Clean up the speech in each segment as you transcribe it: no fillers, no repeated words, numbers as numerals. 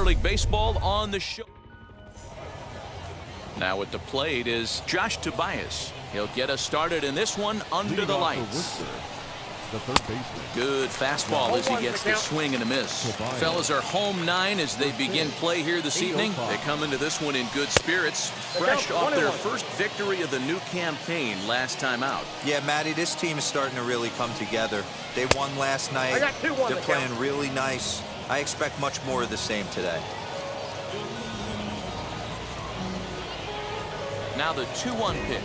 League Baseball on the show. Now at the plate is Josh Tobias. He'll get us started in this one under the lights. The third baseman. Good fastball as he gets the swing and a miss. Fellas are home 9 as they begin play here this evening. They come into this one in good spirits, fresh off their first victory of the new campaign last time out. Yeah, Matty, this team is starting to really come together. They won last night. They're playing really nice. I expect much more of the same today. Now the 2-1 pitch.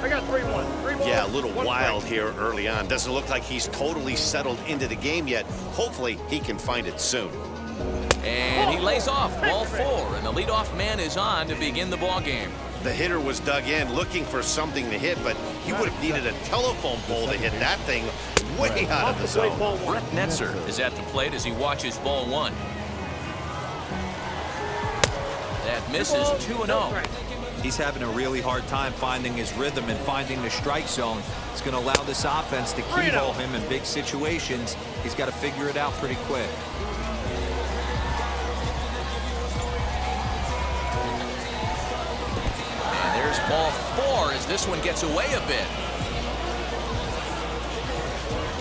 I got 3-1. Yeah, a little wild here early on. Doesn't look like he's totally settled into the game yet. Hopefully, he can find it soon. And he lays off ball 4, and the leadoff man is on to begin the ball game. The hitter was dug in looking for something to hit, but he would have needed a telephone pole to hit that thing way out of the zone. Brett Netzer is at the plate as he watches ball 1. That misses 2-0. He's having a really hard time finding his rhythm and finding the strike zone. It's going to allow this offense to keyhole him in big situations. He's got to figure it out pretty quick. And there's ball 4 as this one gets away a bit.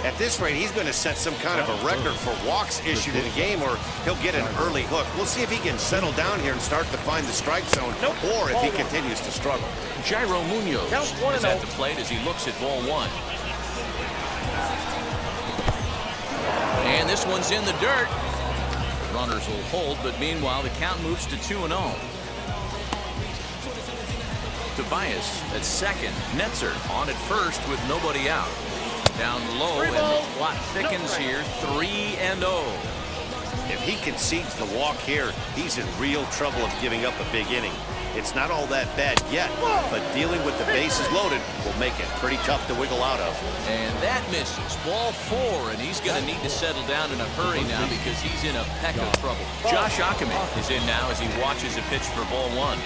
At this rate, he's going to set some kind of a record for walks issued in a game, or he'll get an early hook. We'll see if he can settle down here and start to find the strike zone, or if he continues to struggle. Jairo Munoz is at the plate as he looks at ball 1. And this one's in the dirt. Runners will hold, but meanwhile, the count moves to 2-0. Tobias at second. Netzer on at first with nobody out. Down low, and the plot thickens here, 3-0. If he concedes the walk here, he's in real trouble of giving up a big inning. It's not all that bad yet, but dealing with the bases loaded will make it pretty tough to wiggle out of. And that misses. Ball 4, and he's going to need to settle down in a hurry now because he's in a peck of trouble. Josh Ackerman is in now as he watches a pitch for ball 1.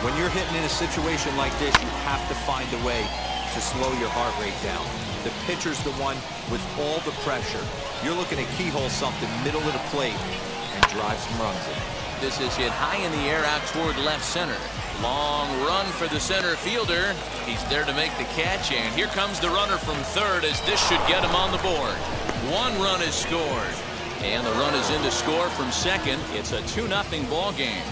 When you're hitting in a situation like this, you have to find a way to slow your heart rate down. The pitcher's the one with all the pressure. You're looking to keyhole something middle of the plate and drive some runs in. This is hit high in the air out toward left center. Long run for the center fielder. He's there to make the catch, and here comes the runner from third as this should get him on the board. 1 run is scored, and the run is in to score from second. It's a 2-0 ball game.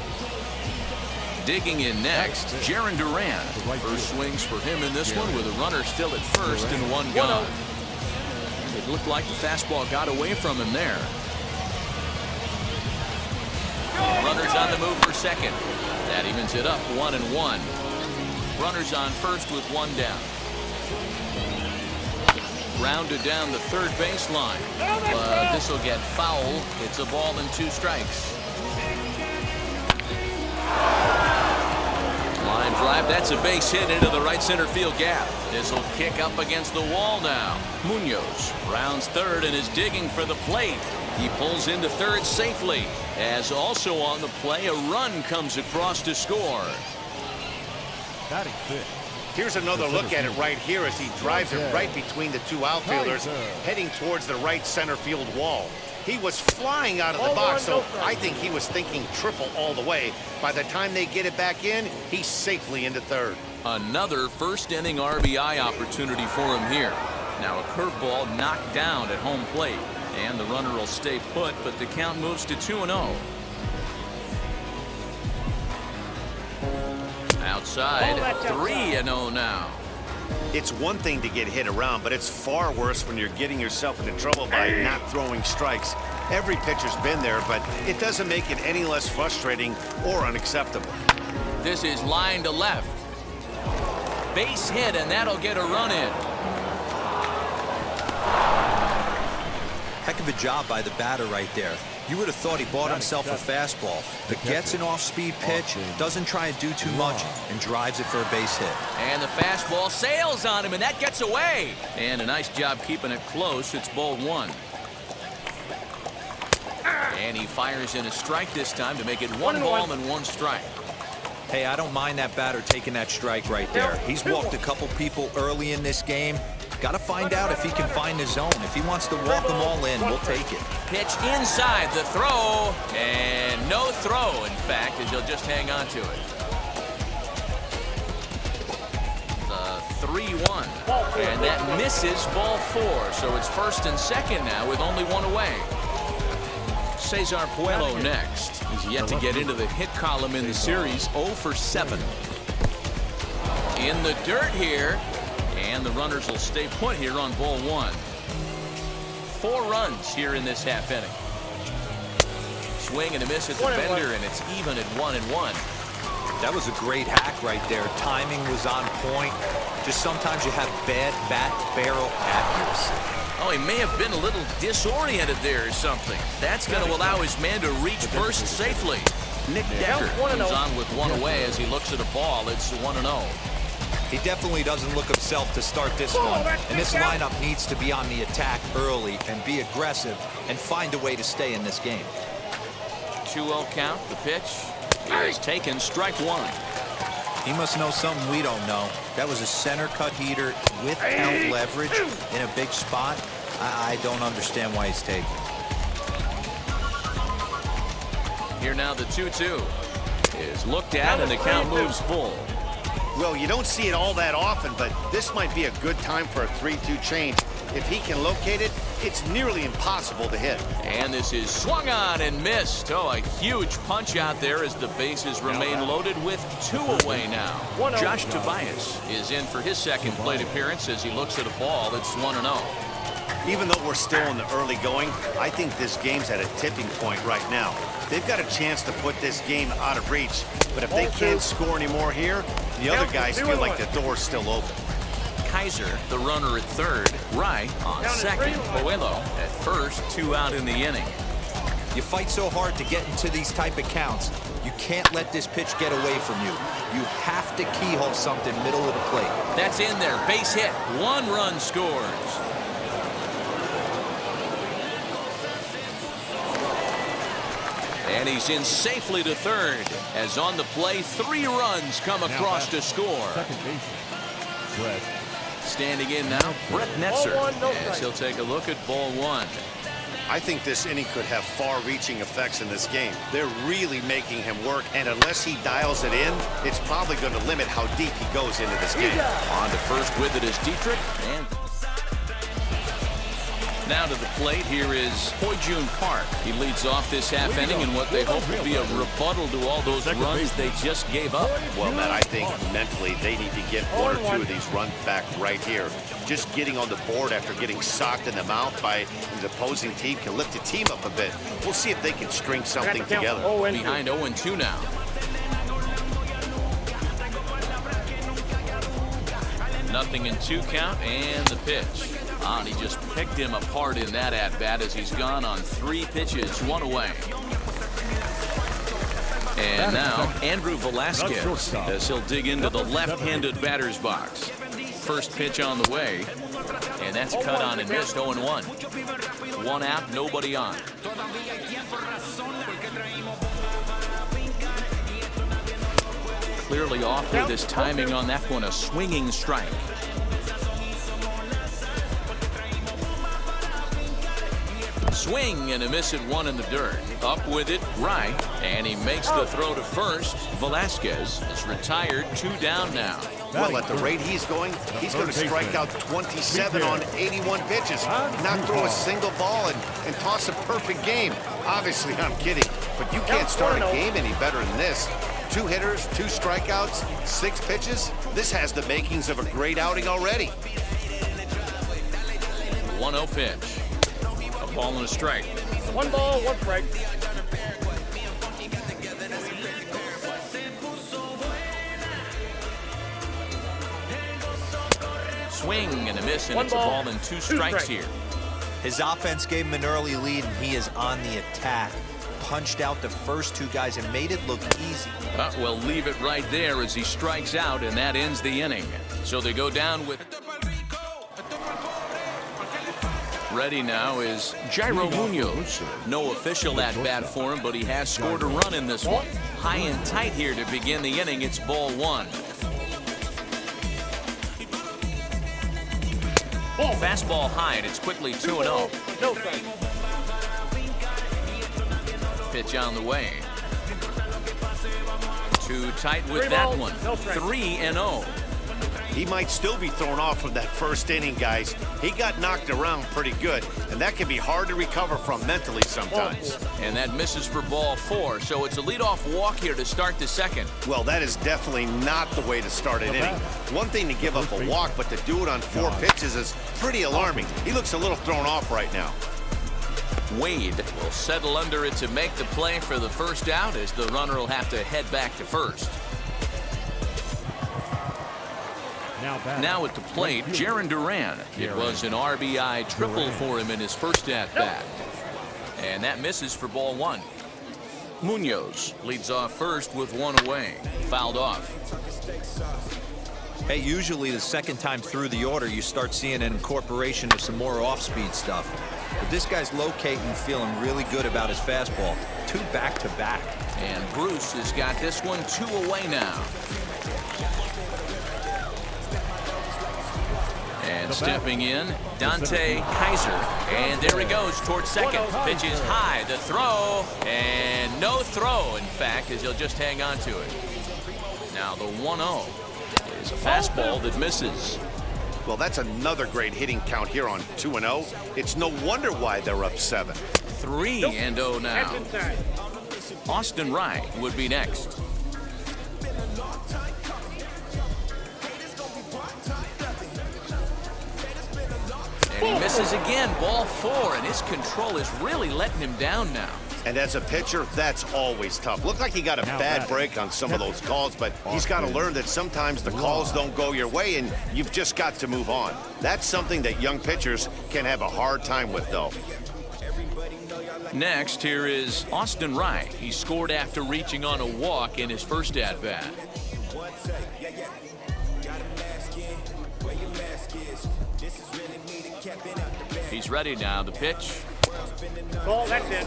Digging in next, Jarren Duran. First swings for him in this one with a runner still at first and 1 gone. It looked like the fastball got away from him there. Runners on the move for second. That evens it up 1-1. Runners on first with 1 down. Rounded down the third baseline. But this will get foul. It's a ball and 2 strikes. Line drive, that's a base hit into the right center field gap. This will kick up against the wall now. Munoz rounds third and is digging for the plate. He pulls into third safely. As also on the play, a run comes across to score. Batting fifth. Here's another look at it right here as he drives it right between the 2 outfielders, heading towards the right center field wall. He was flying out of the box, so I think he was thinking triple all the way. By the time they get it back in, he's safely into third. Another first inning RBI opportunity for him here. Now a curveball knocked down at home plate, and the runner will stay put, but the count moves to 2-0. Outside, 3-0 now. It's one thing to get hit around, but it's far worse when you're getting yourself into trouble by not throwing strikes. Every pitcher's been there, but it doesn't make it any less frustrating or unacceptable. This is line to left. Base hit, and that'll get a run in. Heck of a job by the batter right there. You would have thought he bought himself a fastball, but gets an off-speed pitch, doesn't try and do too much, and drives it for a base hit. And the fastball sails on him, and that gets away. And a nice job keeping it close. It's ball 1. And he fires in a strike this time to make it 1 ball and 1 strike. Hey, I don't mind that batter taking that strike right there. He's walked a couple people early in this game. Got to find out if he can find his zone. If he wants to walk them all in, we'll take it. Pitch inside the throw, and no throw, in fact, as he'll just hang on to it. The 3-1, and that misses ball 4, so it's first and second now with only one away. Cesar Puello next. He's yet to get into the hit column in the series, 0 for 7. In the dirt here, and the runners will stay put here on ball 1. 4 runs here in this half inning. Swing and a miss at the bender, and it's even at 1-1. That was a great hack right there. Timing was on point. Just sometimes you have bad bat barrel accuracy. Oh, he may have been a little disoriented there or something. That's going to allow his man to reach first safely. Nick Decker comes on with 1 away as he looks at a ball. It's 1-0. He definitely doesn't look himself to start this one. And this lineup needs to be on the attack early and be aggressive and find a way to stay in this game. 2-0 count. The pitch is taken. Strike 1. He must know something we don't know. That was a center cut heater with count leverage in a big spot. I don't understand why he's taking. Here now the 2-2 is looked at, and the count moves full. Well, you don't see it all that often, but this might be a good time for a 3-2 change. If he can locate it, it's nearly impossible to hit. And this is swung on and missed. Oh, a huge punch out there as the bases remain loaded with 2 away now. Josh Tobias is in for his second plate appearance as he looks at a ball that's 1-0. Even though we're still in the early going, I think this game's at a tipping point right now. They've got a chance to put this game out of reach, but if they can't score any more here, the other guys feel like the door's still open. Kaiser, the runner at third. Wright on second. Puello at first. 2 out in the inning. You fight so hard to get into these type of counts. You can't let this pitch get away from you. You have to keyhole something middle of the plate. That's in there. Base hit. 1 run scores. And he's in safely to third, as on the play 3 runs come across to score. Second baseman, Brett. Standing in now, Brett Netzer, as he'll take a look at ball 1. I think this inning could have far-reaching effects in this game. They're really making him work, and unless he dials it in, it's probably going to limit how deep he goes into this game. On to first with it is Dietrich, and now to the plate, here is Hoy-Jun Park. He leads off this half inning in what they hope will be a rebuttal to all those runs they just gave up. Well, Matt, I think mentally they need to get 1 or 2 of these runs back right here. Just getting on the board after getting socked in the mouth by the opposing team can lift the team up a bit. We'll see if they can string something together. Behind 0-2 now. Nothing in 2 count, and the pitch. He just picked him apart in that at-bat as he's gone on 3 pitches, 1 away. And now Andrew Velasquez as he'll dig into the left-handed batter's box. First pitch on the way, and that's cut on and missed. 0-1. 1 out, nobody on. Clearly off with his timing on that one, a swinging strike. Swing and a miss at 1 in the dirt. Up with it, right, and he makes the throw to first. Velasquez is retired, 2 down now. Well, at the rate he's going to strike out 27 on 81 pitches, not throw a single ball and toss a perfect game. Obviously, I'm kidding, but you can't start a game any better than this. 2 hitters, 2 strikeouts, 6 pitches. This has the makings of a great outing already. 1-0 pitch. Ball and a strike. 1 ball, 1 strike. Swing and a miss, and it's a ball and 2 strikes here. His offense gave him an early lead, and he is on the attack. Punched out the first 2 guys and made it look easy. Well, leave it right there as he strikes out, and that ends the inning. So they go down with... Ready now is Jairo Munoz. No official at-bat for him, but he has scored a run in this one. High and tight here to begin the inning. It's ball 1. Fastball high, and it's quickly 2-0. No strike. Pitch on the way. Too tight with 3 that balls, one. no strike. 3-0. He might still be thrown off from that first inning, guys. He got knocked around pretty good, and that can be hard to recover from mentally sometimes. And that misses for ball 4, so it's a leadoff walk here to start the second. Well, that is definitely not the way to start an inning. One thing to give up a walk, but to do it on 4 pitches is pretty alarming. He looks a little thrown off right now. Wade will settle under it to make the play for the first out, as the runner will have to head back to first. Now at the plate, Jarren Duran. It was an RBI triple for him in his first at-bat. And that misses for ball 1. Munoz leads off first with 1 away. Fouled off. Hey, usually the second time through the order, you start seeing an incorporation of some more off-speed stuff. But this guy's locating, feeling really good about his fastball. 2 back-to-back. And Bruce has got this one 2 away now. And stepping in, Dante Kaiser. And there he goes towards second. Pitch is high. The throw. And no throw, in fact, as he'll just hang on to it. Now the 1-0 is a fastball that misses. Well, that's another great hitting count here on 2-0. It's no wonder why they're up 7. 3-0 now. Austin Wright would be next. And he misses again, ball 4, and his control is really letting him down now. And as a pitcher, that's always tough. Looked like he got a bad break on some of those calls, but he's got to learn that sometimes the calls don't go your way, and you've just got to move on. That's something that young pitchers can have a hard time with, though. Next, here is Austin Wright. He scored after reaching on a walk in his first at-bat. He's ready now. The pitch. Ball, that's it.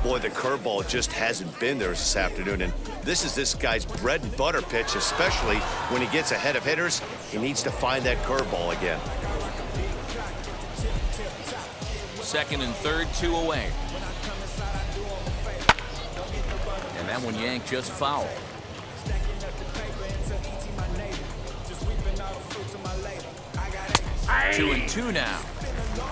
Boy, the curveball just hasn't been there this afternoon, and this is this guy's bread and butter pitch, especially when he gets ahead of hitters. He needs to find that curveball again. Second and third, 2 away. And that one yanked just foul. 2-2 now.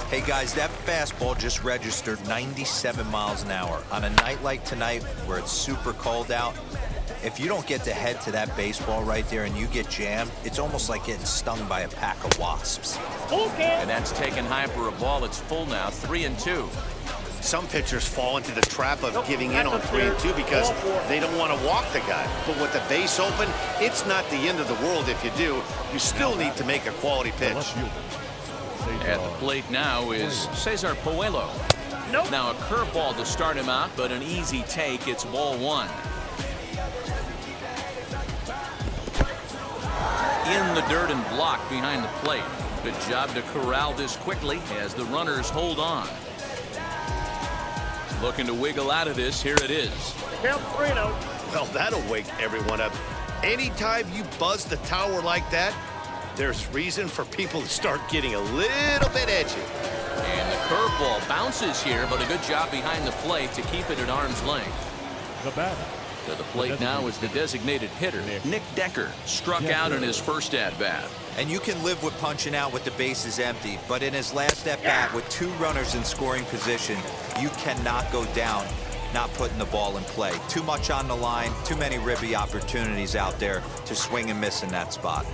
Hey guys, that fastball just registered 97 miles an hour. On a night like tonight where it's super cold out, if you don't get to head to that baseball right there and you get jammed, it's almost like getting stung by a pack of wasps. And that's taken high for a ball. It's full now, 3-2. Some pitchers fall into the trap of giving in on 3-2 because they don't want to walk the guy. But with the base open, it's not the end of the world if you do. You still need to make a quality pitch. At the plate now is Cesar Puello. Now a curveball to start him out, but an easy take. It's ball 1. In the dirt and blocked behind the plate. Good job to corral this quickly as the runners hold on. Looking to wiggle out of this. Here it is. Count 3-0. Well, that'll wake everyone up. Anytime you buzz the tower like that, there's reason for people to start getting a little bit edgy. And the curveball bounces here, but a good job behind the plate to keep it at arm's length. The batter. To the plate now is the designated hitter, Nick Decker, struck out in his first at-bat. And you can live with punching out with the bases empty, but in his last at-bat with 2 runners in scoring position, you cannot go down not putting the ball in play. Too much on the line, too many ribby opportunities out there to swing and miss in that spot.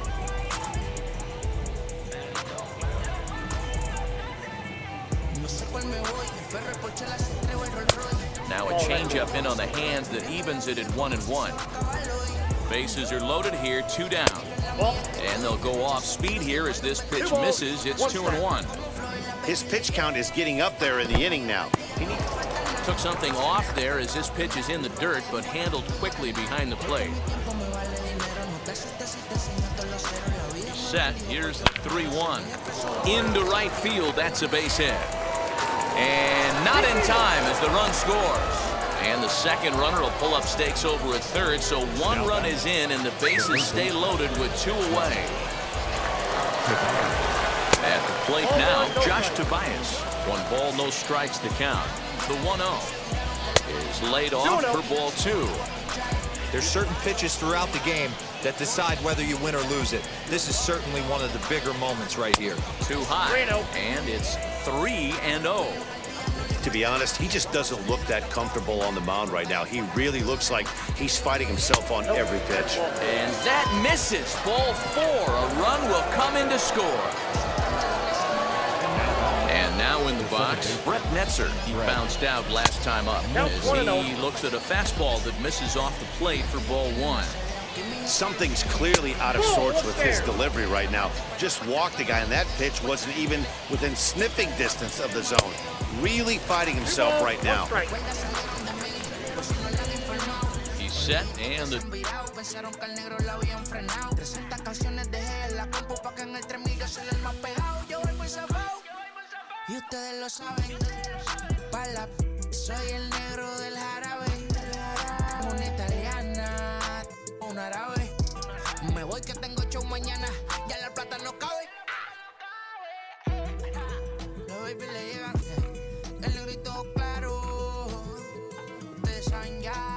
Now a changeup in on the hands that evens it at 1-1. Bases are loaded here, 2 down. And they'll go off speed here as this pitch misses. It's 2-1. His pitch count is getting up there in the inning now. Took something off there as this pitch is in the dirt, but handled quickly behind the plate. Set. Here's the 3-1. Into right field. That's a base hit. And not in time as the run scores. And the second runner will pull up stakes over at third, so 1 run is in and the bases stay loaded with 2 away. At the plate now, Josh Tobias. 1 ball, no strikes the count. The 1-0 is laid off for ball 2. There's certain pitches throughout the game that decide whether you win or lose it. This is certainly one of the bigger moments right here. Too high, and it's 3-0. To be honest, he just doesn't look that comfortable on the mound right now. He really looks like he's fighting himself on every pitch. And that misses. Ball 4. A run will come in to score. And now in the box, Brett Netzer. He bounced out last time up as he looks at a fastball that misses off the plate for ball 1. Something's clearly out of sorts with his delivery right now. Just walked the guy, and that pitch wasn't even within sniffing distance of the zone. Really fighting himself right now. He's set, and the Y ustedes lo saben, soy el negro del jarabe, una italiana, una árabe. Me voy que tengo show mañana, ya la plata no cabe. Los baby le llegan, el negrito claro, ustedes saben ya.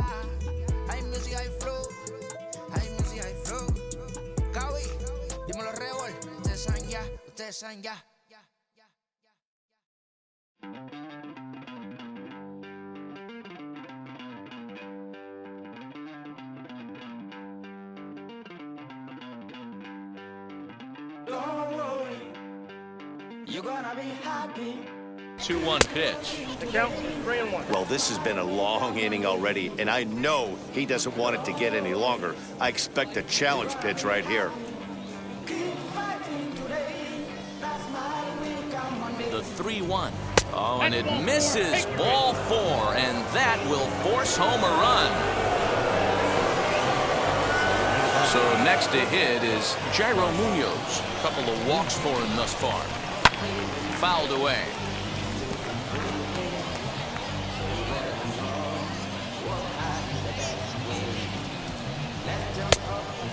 Hay music, hay flow, hay music, hay flow. Cabi, dímelo Rebol, ustedes saben ya, ustedes saben ya. Don't worry, you're gonna be happy. 2-1 pitch. The count, 3-1. Well, this has been a long inning already, and I know he doesn't want it to get any longer. I expect a challenge pitch right here. The 3-1. Oh, and it misses. Ball 4, and that will force home a run. So next to hit is Jairo Munoz. A couple of walks for him thus far. Fouled away.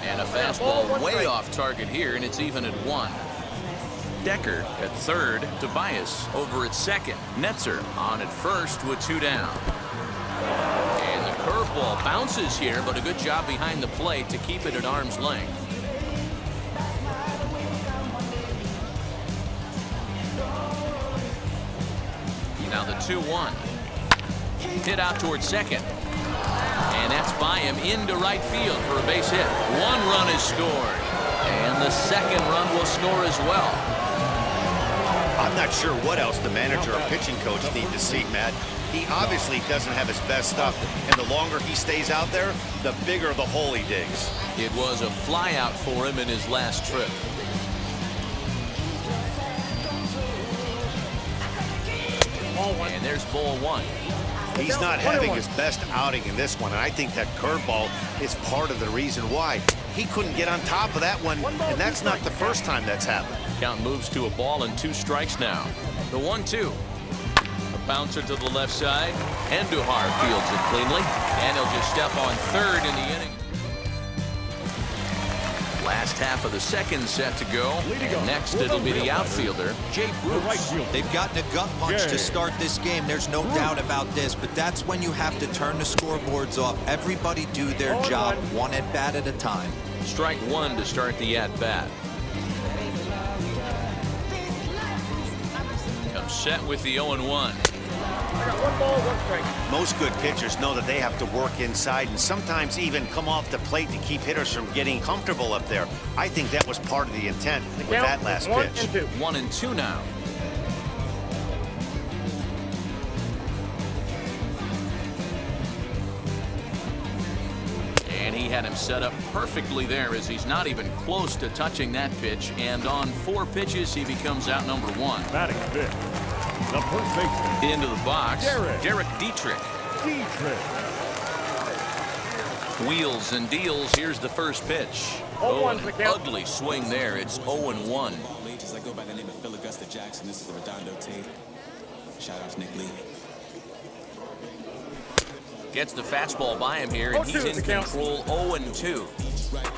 And a fastball way off target here, and it's even at 1. Decker at third, Tobias over at second. Netzer on at first with 2 down. And the curveball bounces here, but a good job behind the plate to keep it at arm's length. Now the 2-1. Hit out towards second. And that's by him into right field for a base hit. 1 run is scored. And the second run will score as well. I'm not sure what else the manager or pitching coach need to see, Matt. He obviously doesn't have his best stuff, and the longer he stays out there, the bigger the hole he digs. It was a flyout for him in his last trip. And there's ball 1. He's not having his best outing in this one, and I think that curveball is part of the reason why. He couldn't get on top of that one, and that's not the first time that's happened. Count moves to a ball and 2 strikes now. The 1-2. A bouncer to the left side. Andujar fields it cleanly. And he'll just step on third in the inning. Last half of the second set to go. And next it'll be the outfielder, Jay Bruce. They've gotten a gut punch to start this game. There's no doubt about this, but that's when you have to turn the scoreboards off. Everybody do their job, 1 at bat at a time. Strike 1 to start the at-bat. Comes set with the 0-1. I got 1 ball, 1 strike. Most good pitchers know that they have to work inside and sometimes even come off the plate to keep hitters from getting comfortable up there. I think that was part of the intent with that last pitch. 1-2 now. And he had him set up perfectly there as he's not even close to touching that pitch. And on 4 pitches, he becomes out number 1. Batting fifth, the first baseman. Into the box, Derek Dietrich. Dietrich. Wheels and deals. Here's the first pitch. 0-1's the count. Ugly swing there. It's 0-1. I go by the name of Phil Augusta Jackson. This is the Redondo tape. Shout out to Nick Lee. Gets the fastball by him here, and he's in control 0-2.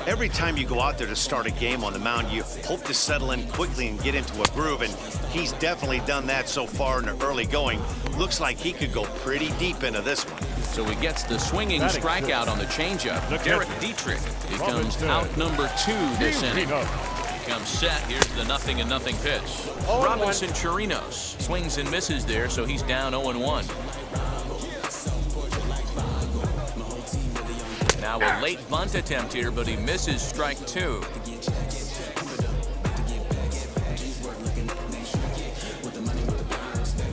Every time you go out there to start a game on the mound, you hope to settle in quickly and get into a groove, and he's definitely done that so far in the early going. Looks like he could go pretty deep into this one. So he gets the swinging strikeout on the changeup. Derek Dietrich becomes out number 2 this inning. Comes set. Here's the 0-0 pitch. Robinson Chirinos swings and misses there, so he's down 0-1. Now a late bunt attempt here, but he misses strike 2.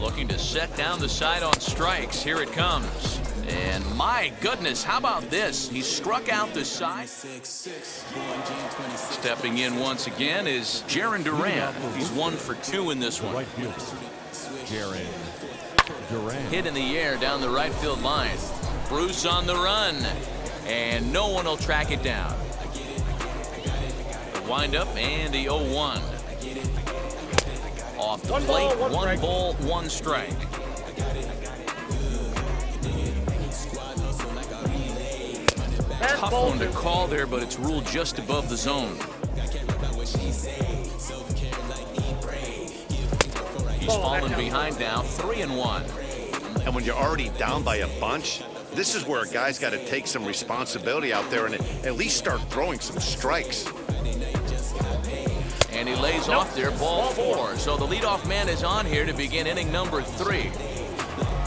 Looking to set down the side on strikes. Here it comes. And my goodness, how about this? He struck out the side. Stepping in once again is Jarren Duran. He's 1 for 2 in this one. Right fielder, Jarren Duran. Hit in the air down the right field line. Bruce on the run. And no one will track it down. The windup and the 0-1. Off the plate, 1 ball, 1 strike. Tough one to call there, but it's ruled just above the zone. He's fallen behind now, 3-1. And when you're already down by a bunch, this is where a guy's got to take some responsibility out there and at least start throwing some strikes. And he lays off there, ball 4. So the leadoff man is on here to begin inning number 3.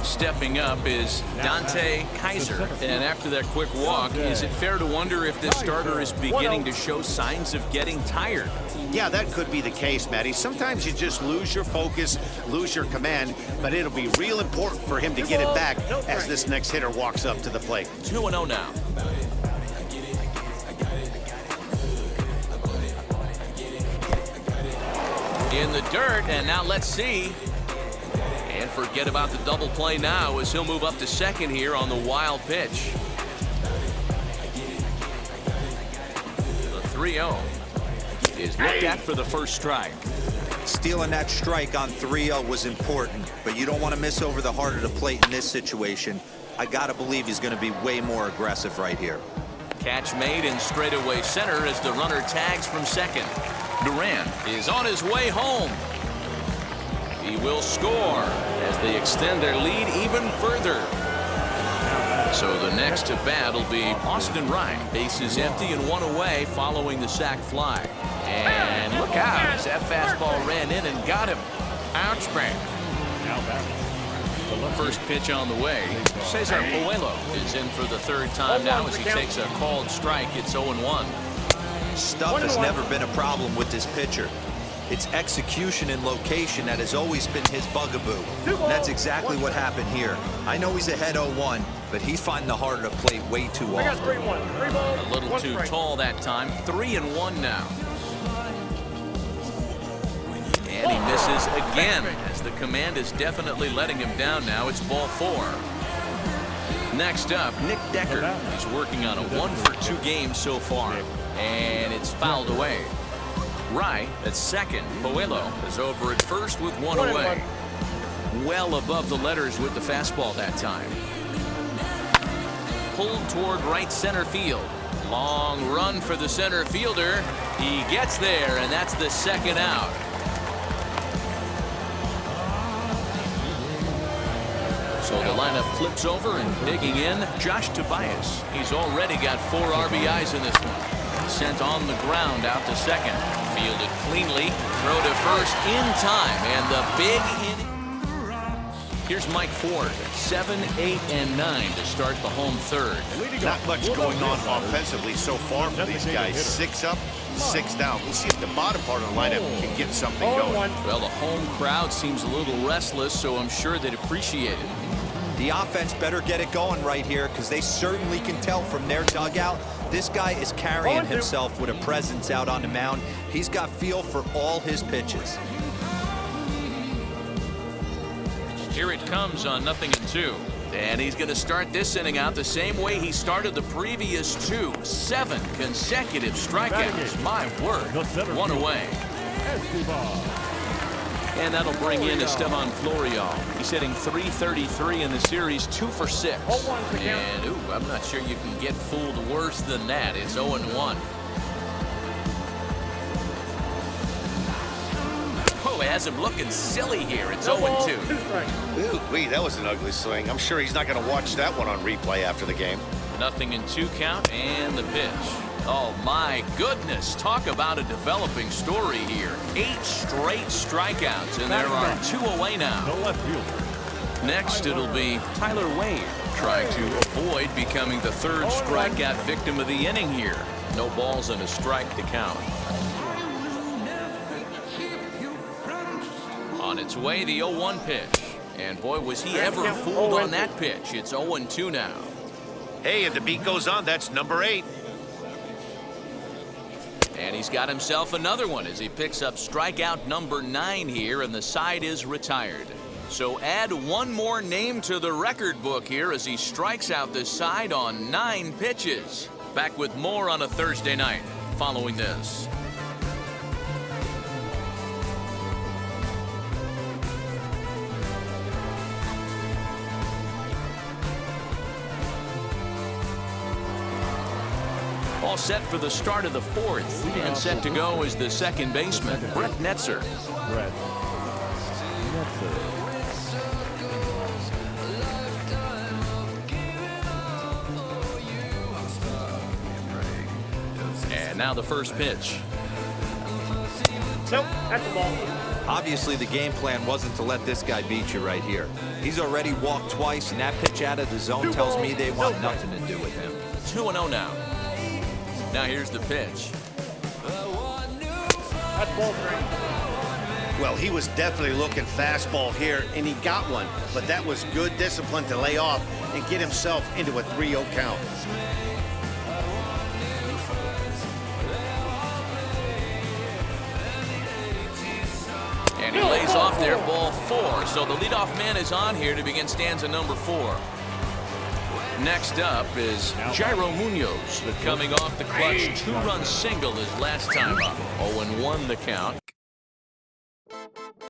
Stepping up is Dante Kaiser. And after that quick walk, is it fair to wonder if this starter is beginning to show signs of getting tired? Yeah, that could be the case, Matty. Sometimes you just lose your focus, lose your command, but it'll be real important for him to get it back as this next hitter walks up to the plate. 2-0 now. In the dirt, and now let's see. And forget about the double play now as he'll move up to second here on the wild pitch. The 3-0 is looked at for the first strike. Stealing that strike on 3-0 was important, but you don't want to miss over the heart of the plate in this situation. I got to believe he's going to be way more aggressive right here. Catch made in straightaway center as the runner tags from second. Duran is on his way home. He will score as they extend their lead even further. So the next to bat will be Austin Ryan. Bases empty and 1 away following the sac fly. And look out as that fastball ran in and got him. Ouch, bang. First pitch on the way. Cesar Puello is in for the 3rd time now as he takes a called strike. It's 0-1. Stuff has never been a problem with this pitcher. It's execution and location that has always been his bugaboo. And that's exactly what happened here. I know he's ahead 0-1, but he's finding the heart of the plate way too often. A little too tall that time. 3-1 now. And he misses again as the command is definitely letting him down now. It's ball 4. Next up, Nick Decker. He's working on a 1 for 2 game so far. And it's fouled away. Rye at second. Puello is over at first with 1 away. Well above the letters with the fastball that time. Pulled toward right center field. Long run for the center fielder. He gets there, and that's the 2nd out. So the lineup flips over and digging in, Josh Tobias. He's already got 4 RBIs in this one. Sent on the ground out to second. Fielded cleanly. Throw to first in time. And the big inning. Here's Mike Ford. 7, 8, and 9 to start the home 3rd. Not much going on offensively so far for these guys. 6 up, 6 down. We'll see if the bottom part of the lineup can get something going. Well, the home crowd seems a little restless, so I'm sure they'd appreciate it. The offense better get it going right here because they certainly can tell from their dugout this guy is carrying himself with a presence out on the mound. He's got feel for all his pitches. Here it comes on 0-2. And he's going to start this inning out the same way he started the previous 2. 7 consecutive strikeouts. My word. 1 away. And that'll bring in Esteban Florial. He's hitting .333 in the series, 2 for 6. And ooh, I'm not sure you can get fooled worse than that. It's 0-1. Oh, it has him looking silly here. It's 0-2. Ooh, that was an ugly swing. I'm sure he's not going to watch that one on replay after the game. Nothing in 2 count and the pitch. Oh my goodness, talk about a developing story here. 8 straight strikeouts, and there are 2 away now. No left fielder. Next, it'll be Tyler Wade trying to avoid becoming the 3rd strikeout victim of the inning here. No balls and a strike to count. On its way, the 0-1 pitch. And boy, was he ever fooled on that pitch. It's 0-2 now. Hey, if the beat goes on, that's number 8. And he's got himself another one as he picks up strikeout number 9 here, and the side is retired. So add one more name to the record book here as he strikes out the side on 9 pitches. Back with more on a Thursday night following this. All set for the start of the 4th, and set to go is the second baseman, Brett Netzer. Brett And now the first pitch. Nope, that's the ball. Obviously, the game plan wasn't to let this guy beat you right here. He's already walked twice, and that pitch out of the zone tells me they want nothing to do with him. 2-0 now. Now here's the pitch. That's ball 3. Well, he was definitely looking fastball here, and he got one. But that was good discipline to lay off and get himself into a 3-0 count. And he lays off there, ball 4. So the leadoff man is on here to begin stanza number 4. Next up is Jairo Munoz, coming off the clutch 2-run single his last time up. 0-1 the count.